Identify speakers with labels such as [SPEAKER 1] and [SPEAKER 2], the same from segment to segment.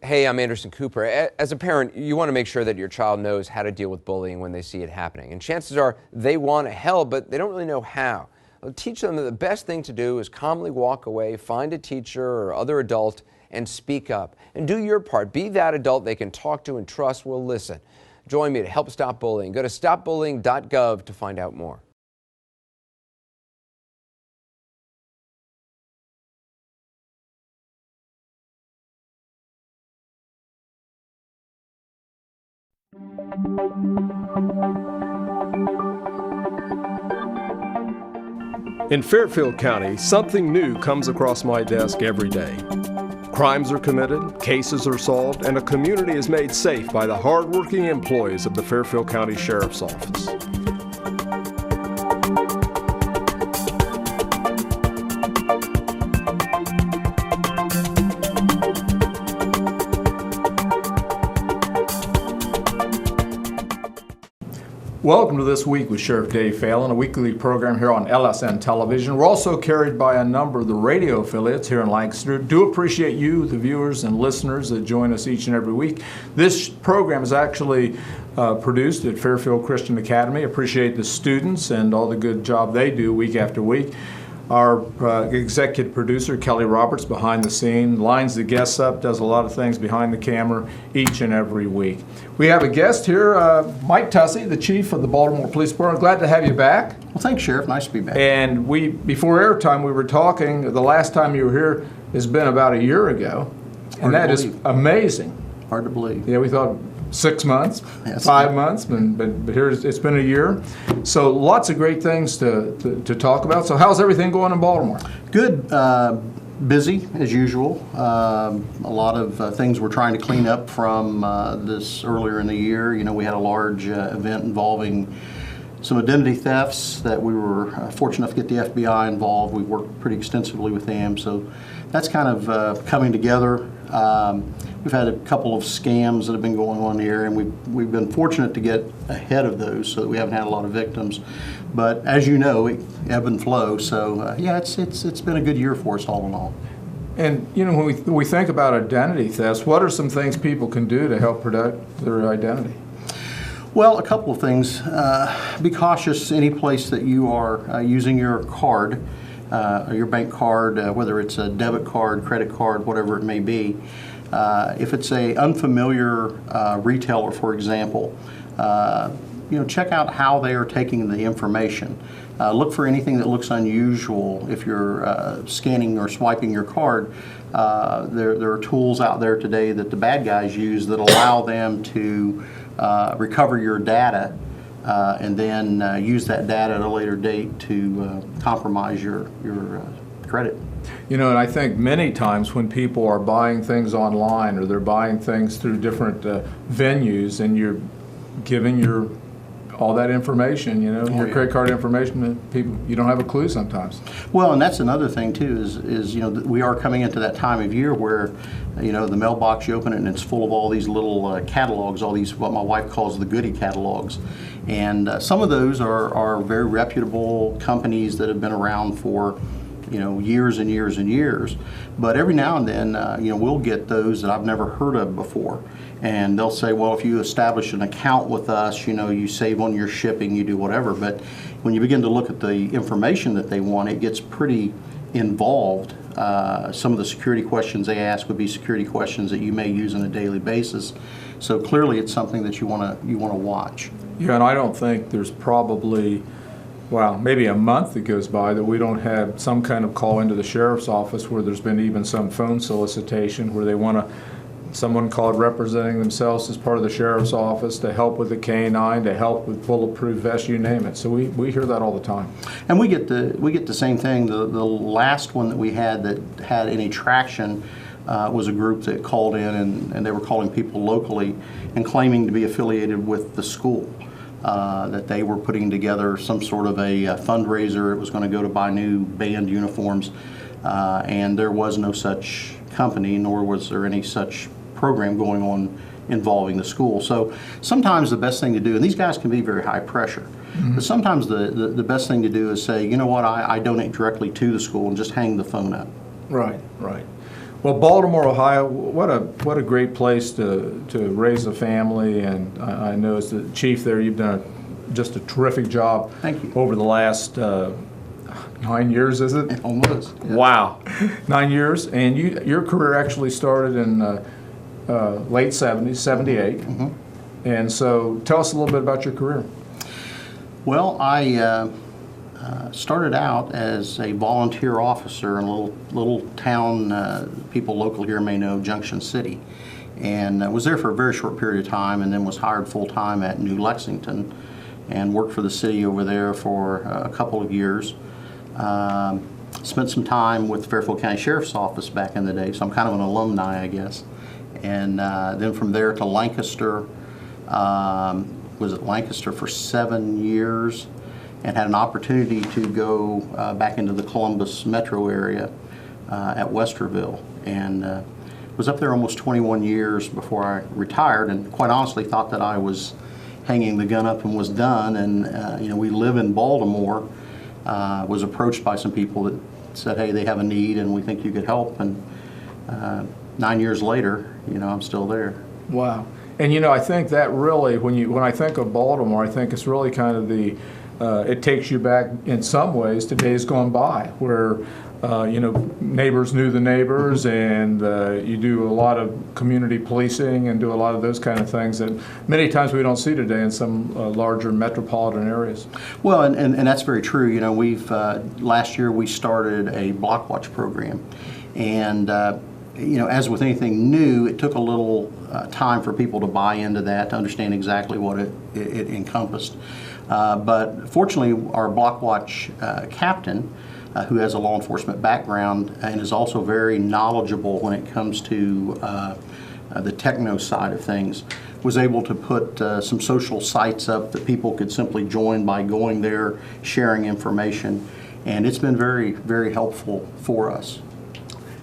[SPEAKER 1] Hey, I'm Anderson Cooper. As a parent, you want to make sure that your child knows how to deal with bullying when they see it happening. And chances are they want to help, but they don't really know how. Teach them that the best thing to do is calmly walk away, find a teacher or other adult, and speak up. And do your part. Be that adult they can talk to and trust will listen. Join me to help stop bullying. Go to stopbullying.gov to find out more.
[SPEAKER 2] In Fairfield County, something new comes across my desk every day. Crimes are committed, cases are solved, and a community is made safe by the hardworking employees of the Fairfield County Sheriff's Office. Welcome to This Week with Sheriff Dave Phelan, a weekly program here on LSN Television. We're also carried by a number of the radio affiliates here in Lancaster. Do appreciate you, the viewers and listeners that join us each and every week. This program is actually produced at Fairfield Christian Academy. Appreciate the students and all the good job they do week after week. Our executive producer, Kelly Roberts, behind the scene, lines the guests up, does a lot of things behind the camera each and every week. We have a guest here, Mike Tussey, the chief of the Baltimore Police Department. Glad to have you back.
[SPEAKER 3] Well, thanks, Sheriff. Nice to be back.
[SPEAKER 2] And before airtime, we were talking, the last time you were here has been about a year ago. And that is amazing.
[SPEAKER 3] Hard to believe.
[SPEAKER 2] Yeah, we thought 6 months, 5 months, but here it's been a year. So lots of great things to talk about. So how's everything going in Baltimore?
[SPEAKER 3] Good. Busy as usual. A lot of things we're trying to clean up from this earlier in the year. You know, we had a large event involving some identity thefts that we were fortunate enough to get the FBI involved. We worked pretty extensively with them, so that's kind of coming together. We've had a couple of scams that have been going on here, and we've been fortunate to get ahead of those so that we haven't had a lot of victims. But as you know, it ebb and flow. So yeah, it's been a good year for us all in all.
[SPEAKER 2] And you know, when we think about identity thefts, what are some things people can do to help protect their identity?
[SPEAKER 3] Well, a couple of things. Be cautious any place that you are using your card, your bank card, whether it's a debit card, credit card, whatever it may be. If it's a unfamiliar retailer, for example, check out how they are taking the information. Look for anything that looks unusual. If you're scanning or swiping your card, there are tools out there today that the bad guys use that allow them to recover your data and then use that data at a later date to compromise your credit.
[SPEAKER 2] You know, and I think many times when people are buying things online or they're buying things through different venues, and you're giving all that information, your credit card information to people, you don't have a clue sometimes.
[SPEAKER 3] Well, and that's another thing too, is we are coming into that time of year where, the mailbox, you open it and it's full of all these little catalogs, all these, what my wife calls the goodie catalogs. And some of those are very reputable companies that have been around for years and years and years. But every now and then, we'll get those that I've never heard of before. And they'll say, well, if you establish an account with us, you save on your shipping, you do whatever. But when you begin to look at the information that they want, it gets pretty involved. Some of the security questions they ask would be security questions that you may use on a daily basis. So clearly it's something that you want to watch.
[SPEAKER 2] Yeah, and I don't think there's probably maybe a month that goes by that we don't have some kind of call into the sheriff's office where there's been even some phone solicitation where they want someone called representing themselves as part of the sheriff's office to help with the canine, to help with bulletproof vests, you name it. So we hear that all the time.
[SPEAKER 3] And we get the same thing. The last one that we had that had any traction was a group that called in and they were calling people locally and claiming to be affiliated with the school. That they were putting together some sort of a fundraiser. It was going to go to buy new band uniforms, and there was no such company, nor was there any such program going on involving the school. So sometimes the best thing to do, and these guys can be very high pressure, but sometimes the best thing to do is say, you know what, I donate directly to the school and just hang the phone up.
[SPEAKER 2] Right. Well, Baltimore, Ohio, what a great place to raise a family, and I know as the chief there, you've done just a terrific job.
[SPEAKER 3] Thank you.
[SPEAKER 2] Over the last 9 years, is it?
[SPEAKER 3] Almost. Yeah.
[SPEAKER 2] Wow, 9 years, and your career actually started in late 70s, 78.
[SPEAKER 3] Mm-hmm.
[SPEAKER 2] And so, tell us a little bit about your career.
[SPEAKER 3] Well, I started out as a volunteer officer in a little town, people local here may know, Junction City, and was there for a very short period of time, and then was hired full-time at New Lexington and worked for the city over there for a couple of years. Spent some time with the Fairfield County Sheriff's Office back in the day, so I'm kind of an alumni, I guess. And then from there to Lancaster, was at Lancaster for 7 years, and had an opportunity to go back into the Columbus metro area at Westerville, and was up there almost 21 years before I retired, and quite honestly thought that I was hanging the gun up and was done. And you know, we live in Baltimore. Was approached by some people that said, hey, they have a need and we think you could help, and 9 years later, you know, I'm still there.
[SPEAKER 2] Wow. And you know, I think that really, when I think of Baltimore, I think it's really kind of it takes you back in some ways to days gone by, where you know, neighbors knew the neighbors, and you do a lot of community policing and do a lot of those kind of things that many times we don't see today in some larger metropolitan areas.
[SPEAKER 3] Well, and that's very true. You know, we've last year we started a block watch program, and you know, as with anything new, it took a little time for people to buy into that, to understand exactly what it encompassed. But fortunately, our block watch captain, who has a law enforcement background and is also very knowledgeable when it comes to the techno side of things, was able to put some social sites up that people could simply join by going there, sharing information, and it's been very, very helpful for us.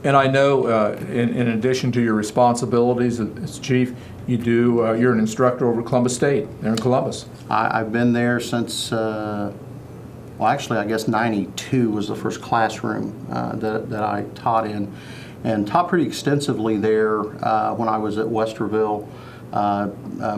[SPEAKER 2] And I know, in addition to your responsibilities as chief, you're an instructor over Columbus State, there in Columbus.
[SPEAKER 3] I've been there since, well, actually, I guess 92 was the first classroom that I taught in, and taught pretty extensively there when I was at Westerville.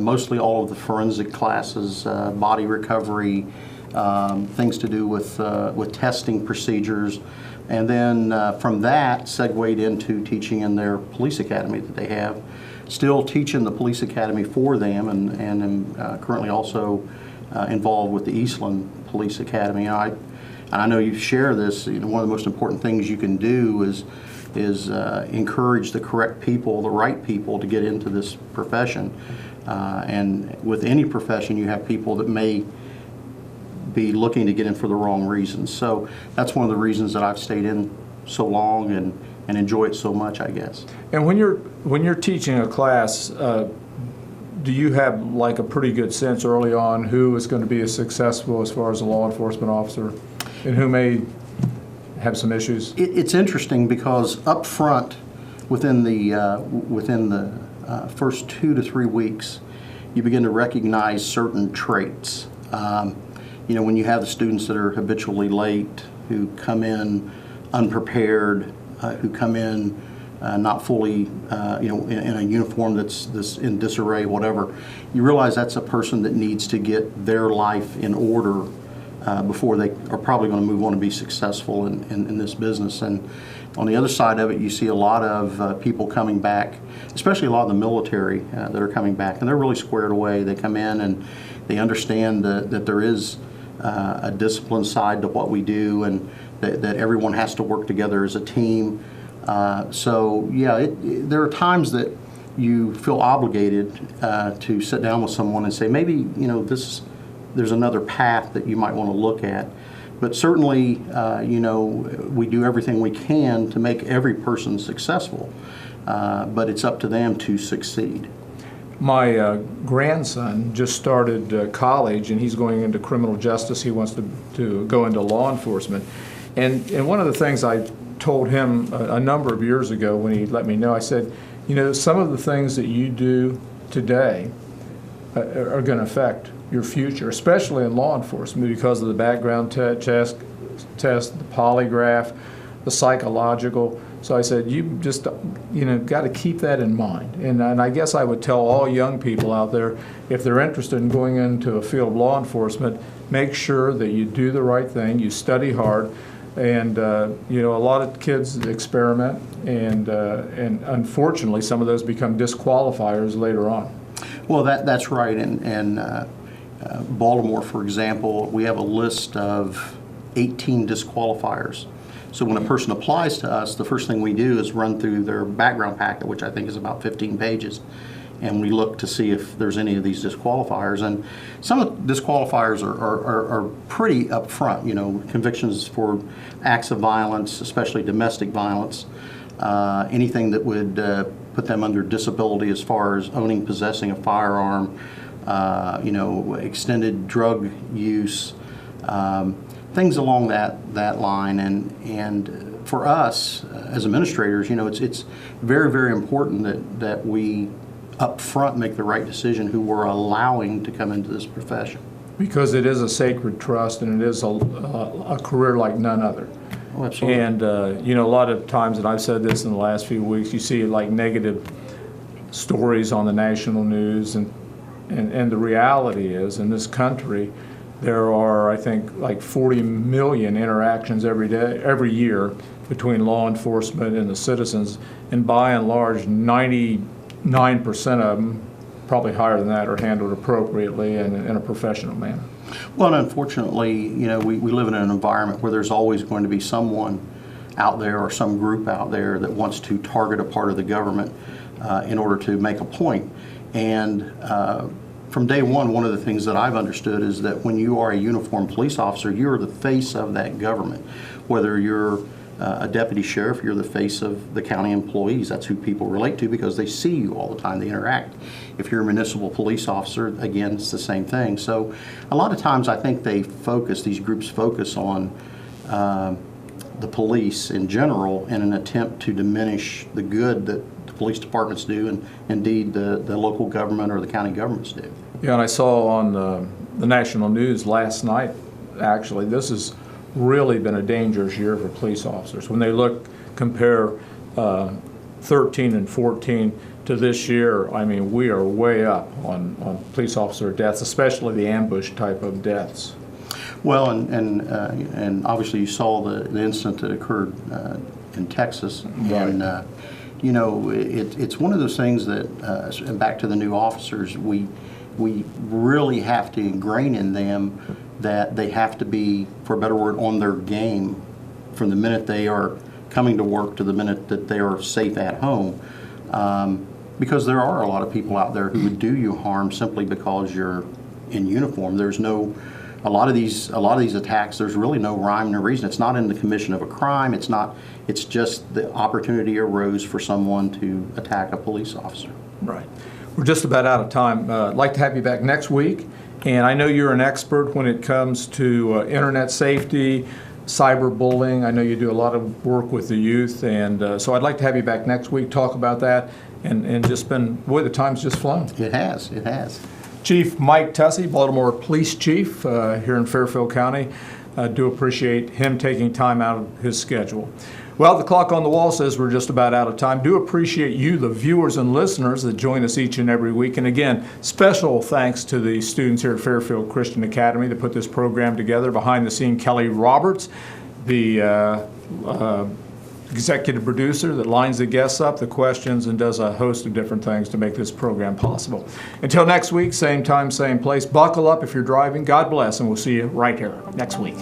[SPEAKER 3] Mostly all of the forensic classes, body recovery, things to do with testing procedures. And then from that, segued into teaching in their police academy that they have. Still teaching the police academy for them, and am currently also involved with the Eastland Police Academy. And I know you share this. You know, one of the most important things you can do is encourage the correct people, the right people, to get into this profession. And with any profession, you have people that may be looking to get in for the wrong reasons. So that's one of the reasons that I've stayed in so long and enjoy it so much, I guess.
[SPEAKER 2] And when you're teaching a class, do you have like a pretty good sense early on who is going to be as successful as far as a law enforcement officer, and who may have some issues?
[SPEAKER 3] It's interesting because up front, within the first 2 to 3 weeks, you begin to recognize certain traits. You know, when you have the students that are habitually late, who come in unprepared, who come in not fully, you know, in a uniform that's in disarray, whatever, you realize that's a person that needs to get their life in order before they are probably going to move on and be successful in this business. And on the other side of it, you see a lot of people coming back, especially a lot of the military that are coming back, and they're really squared away. They come in and they understand that there is a discipline side to what we do, and that everyone has to work together as a team. So yeah, there are times that you feel obligated to sit down with someone and say, maybe, you know, there's another path that you might want to look at. But certainly, you know, we do everything we can to make every person successful, but it's up to them to succeed.
[SPEAKER 2] My grandson just started college, and he's going into criminal justice. He wants to go into law enforcement. And one of the things I told him a number of years ago when he let me know, I said, you know, some of the things that you do today are going to affect your future, especially in law enforcement, because of the background test, the polygraph, the psychological. So I said, you just, got to keep that in mind. And I guess I would tell all young people out there, if they're interested in going into a field of law enforcement, make sure that you do the right thing, you study hard. And a lot of kids experiment, and unfortunately, some of those become disqualifiers later on.
[SPEAKER 3] Well, that's right. And Baltimore, for example, we have a list of 18 disqualifiers. So when a person applies to us, the first thing we do is run through their background packet, which I think is about 15 pages. And we look to see if there's any of these disqualifiers. And some of the disqualifiers are pretty upfront, convictions for acts of violence, especially domestic violence, anything that would put them under disability as far as owning, possessing a firearm, extended drug use, things along that line. And for us as administrators, it's very, very important that we up front make the right decision who we're allowing to come into this profession.
[SPEAKER 2] Because it is a sacred trust, and it is a career like none other.
[SPEAKER 3] Oh, absolutely.
[SPEAKER 2] And a lot of times, and I've said this in the last few weeks, you see like negative stories on the national news, and the reality is, in this country, there are, I think, like 40 million interactions every year between law enforcement and the citizens, and by and large, 99% of them, probably higher than that, are handled appropriately and in a professional manner.
[SPEAKER 3] Well, and unfortunately, we live in an environment where there's always going to be someone out there or some group out there that wants to target a part of the government in order to make a point. And from day one of the things that I've understood is that when you are a uniformed police officer, you're the face of that government. Whether you're a deputy sheriff, you're the face of the county employees. That's who people relate to because they see you all the time, they interact. If you're a municipal police officer, again, it's the same thing. So a lot of times I think these groups focus on the police in general in an attempt to diminish the good that the police departments do, and indeed the local government or the county governments do.
[SPEAKER 2] Yeah, and I saw on the national news last night, actually, this has really been a dangerous year for police officers. When they compare 13 and 14 to this year, I mean, we are way up on police officer deaths, especially the ambush type of deaths.
[SPEAKER 3] Well, and obviously you saw the incident that occurred in Texas,
[SPEAKER 2] right.
[SPEAKER 3] And it's one of those things that, and back to the new officers, we really have to ingrain in them that they have to be, for a better word, on their game from the minute they are coming to work to the minute that they are safe at home. Because there are a lot of people out there who would do you harm simply because you're in uniform. There's a lot of these attacks, there's really no rhyme nor reason. It's not in the commission of a crime. It's just the opportunity arose for someone to attack a police officer.
[SPEAKER 2] Right. We're just about out of time. I'd like to have you back next week. And I know you're an expert when it comes to internet safety, cyberbullying. I know you do a lot of work with the youth. And so I'd like to have you back next week, talk about that, and just the time's just flown.
[SPEAKER 3] It has.
[SPEAKER 2] Chief Mike Tussey, Baltimore Police Chief here in Fairfield County. I do appreciate him taking time out of his schedule. Well, the clock on the wall says we're just about out of time. Do appreciate you, the viewers and listeners that join us each and every week. And again, special thanks to the students here at Fairfield Christian Academy that put this program together. Behind the scene, Kelly Roberts, the executive producer that lines the guests up, the questions, and does a host of different things to make this program possible. Until next week, same time, same place. Buckle up if you're driving. God bless, and we'll see you right here next week.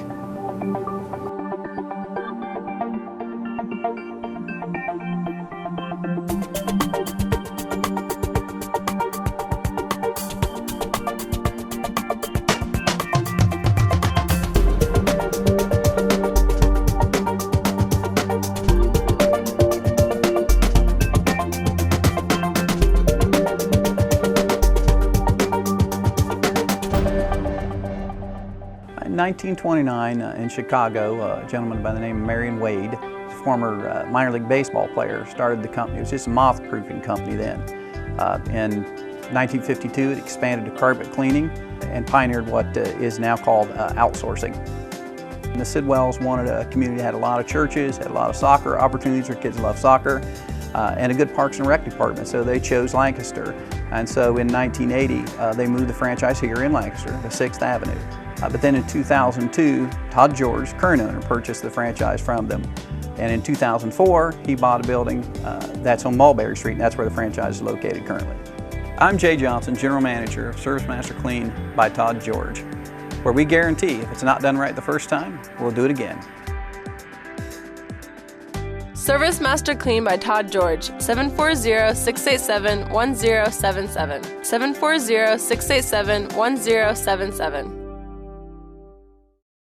[SPEAKER 4] 1929 in Chicago, a gentleman by the name of Marion Wade, a former minor league baseball player, started the company. It was just a moth-proofing company then. In 1952, it expanded to carpet cleaning and pioneered what is now called outsourcing. And the Sidwells wanted a community that had a lot of churches, had a lot of soccer opportunities, their kids love soccer, and a good Parks and Rec department, so they chose Lancaster. And so in 1980, they moved the franchise here in Lancaster to 6th Avenue. But then in 2002, Todd George, current owner, purchased the franchise from them. And in 2004, he bought a building that's on Mulberry Street, and that's where the franchise is located currently. I'm Jay Johnson, General Manager of Service Master Clean by Todd George, where we guarantee if it's not done right the first time, we'll do it again.
[SPEAKER 5] Service Master Clean by Todd George, 740-687-1077, 740-687-1077.